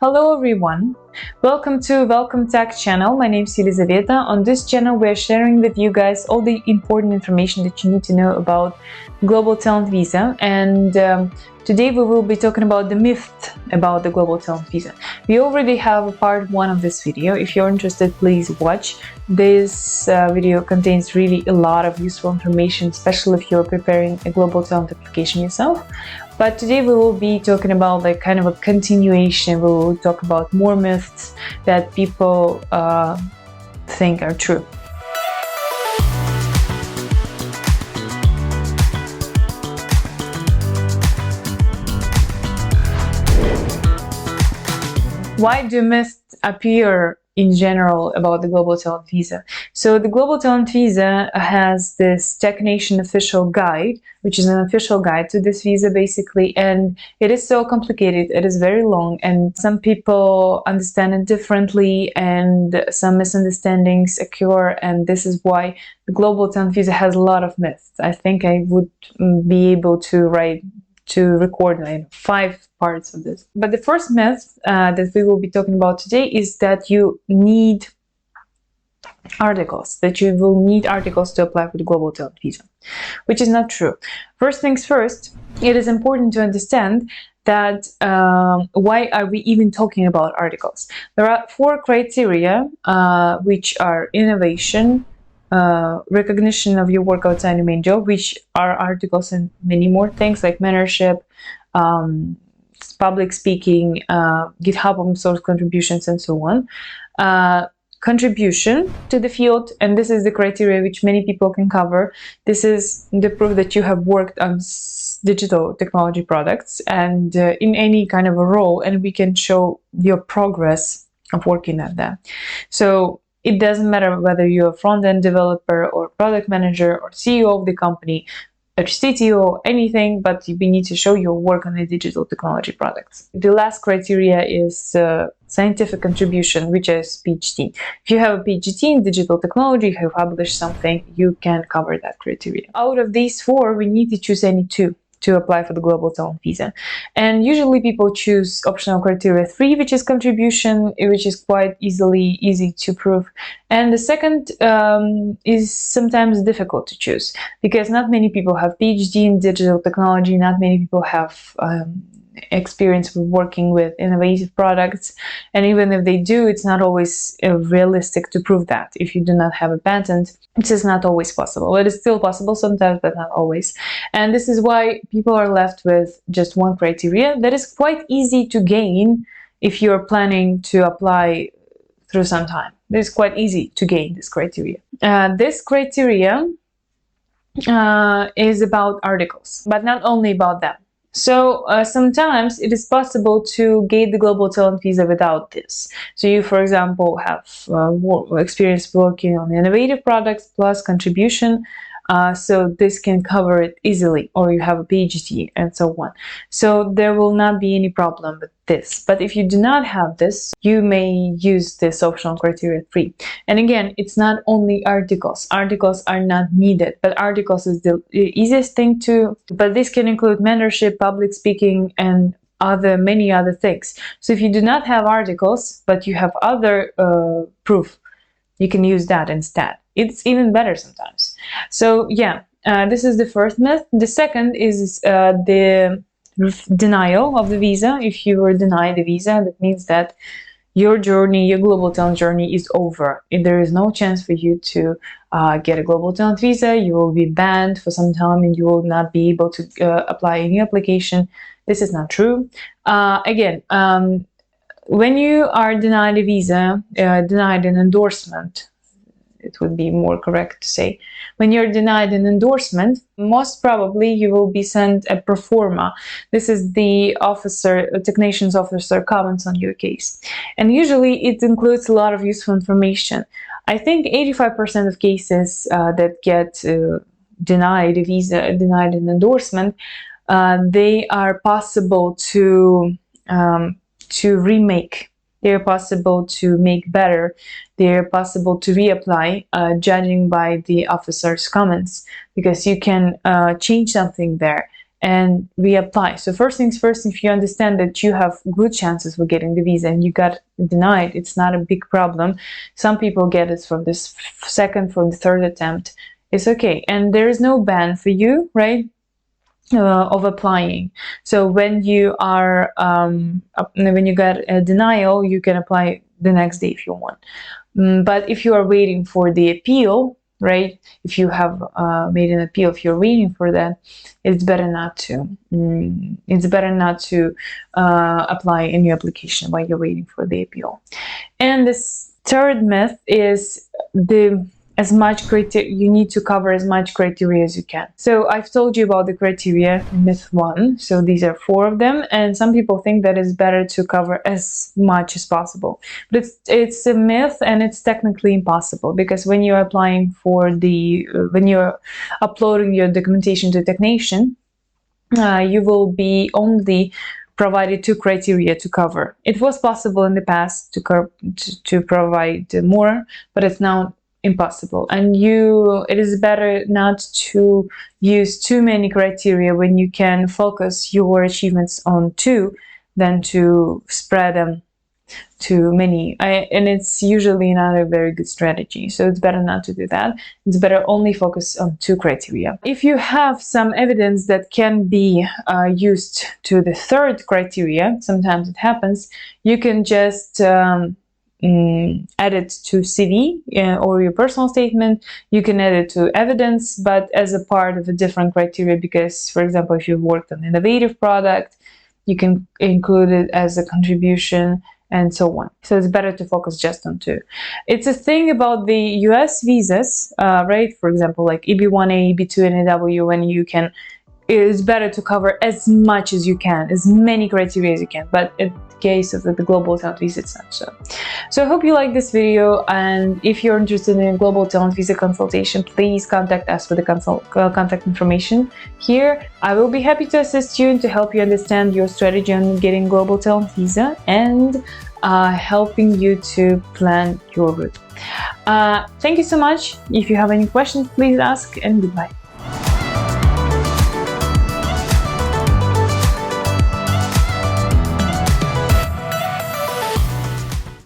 Hello everyone, welcome to WelcomeTech channel. My name is Elizaveta. On this channel we are sharing with you guys all the important information that you need to know about Global Talent Visa, and today we will be talking about the myth about the Global Talent Visa. We already have a part 1 of this video. If you're interested, please watch. This video contains really a lot of useful information, especially if you're preparing a Global Talent application yourself. But today we will be talking about like kind of a continuation. We will talk about more myths that people think are true. Why do myths appear in general about the Global Talent Visa? So the Global Talent Visa has this stagnation official guide, which is an official guide to this visa basically, and it is so complicated, it is very long, and some people understand it differently and some misunderstandings occur, and this is why the Global Talent Visa has a lot of myths. I think I would be able to record 5 parts of this. But the first myth that we will be talking about today is that you need articles, that you will need articles to apply for the Global Talent Visa, which is not true. First things first, it is important to understand that why are we even talking about articles? There are 4 criteria, which are innovation, recognition of your work outside your main job, which are articles, and many more things like mentorship, public speaking, GitHub open source contributions, and so on. Contribution to the field, and this is the criteria which many people can cover. This is the proof that you have worked on digital technology products and in any kind of a role, and we can show your progress of working at that. So it doesn't matter whether you're a front-end developer or product manager or CEO of the company or CTO, anything, but we need to show your work on the digital technology products. The last criteria is scientific contribution, which is PhD. If you have a PhD in digital technology, you have published something, you can cover that criteria. Out of these 4, we need to choose any 2 to apply for the Global Talent Visa. And usually people choose optional criteria 3, which is contribution, which is quite easy to prove. And the second is sometimes difficult to choose, because not many people have PhD in digital technology, not many people have experience with working with innovative products, and even if they do, it's not always realistic to prove that. If you do not have a patent, it is not always possible. It is still possible sometimes, but not always. And this is why people are left with just 1 criteria that is quite easy to gain if you're planning to apply through some time. It is quite easy to gain this criteria. This criteria is about articles, but not only about them. So sometimes it is possible to gain the Global Talent Visa without this. So you, for example, have experience working on innovative products plus contribution, so this can cover it easily, or you have a PhD and so on. So there will not be any problem with this. But if you do not have this, you may use this optional criteria 3. And again, it's not only articles. Articles are not needed, but articles is the easiest thing to, but this can include mentorship, public speaking, and many other things. So if you do not have articles, but you have other proof, you can use that instead. It's even better sometimes. So yeah, this is the first myth. The second is the denial of the visa. If you were denied the visa, that means that your journey, your Global Talent journey is over. If there is no chance for you to get a Global Talent visa, you will be banned for some time and you will not be able to apply a new application. This is not true. Again, when you are denied a visa, denied an endorsement, it would be more correct to say. When you're denied an endorsement, most probably you will be sent a pro forma. This is the technician's officer comments on your case. And usually it includes a lot of useful information. I think 85% of cases that get denied a visa, denied an endorsement, they are possible to remake. They are possible to make better. They are possible to reapply, judging by the officer's comments, because you can change something there and reapply. So first things first, if you understand that you have good chances for getting the visa and you got denied, it's not a big problem. Some people get it from this second, from the third attempt. It's okay. And there is no ban for you, right? Of applying. So when you are when you get a denial, you can apply the next day if you want. But if you are waiting for the appeal, right? If you have made an appeal, if you're waiting for that, it's better not to. It's better not to apply a new application while you're waiting for the appeal. And this third myth is as much criteria, you need to cover as much criteria as you can. So I've told you about the criteria in myth 1. So these are 4 of them, and some people think that it's better to cover as much as possible. But it's a myth, and it's technically impossible, because when you're applying for when you're uploading your documentation to TechNation, you will be only provided 2 criteria to cover. It was possible in the past to provide more, but it's now impossible. And it is better not to use too many criteria when you can focus your achievements on 2 than to spread them to many. And it's usually not a very good strategy. So it's better not to do that. It's better only focus on 2 criteria. If you have some evidence that can be used to the 3rd criteria, sometimes it happens, you can just add it to CV or your personal statement. You can add it to evidence, but as a part of a different criteria, because, for example, if you've worked on an innovative product, you can include it as a contribution, and so on. So it's better to focus just on 2. It's a thing about the US visas, right? For example, like EB1A, EB2, and AW, when you can, it's better to cover as much as you can, as many criteria as you can. But in the case of the global talent visa, it's not so. So I hope you like this video, and if you're interested in global talent visa consultation, please contact us with the contact information here. I will be happy to assist you and to help you understand your strategy on getting global talent visa and helping you to plan your route. Thank you so much. If you have any questions, please ask, and goodbye.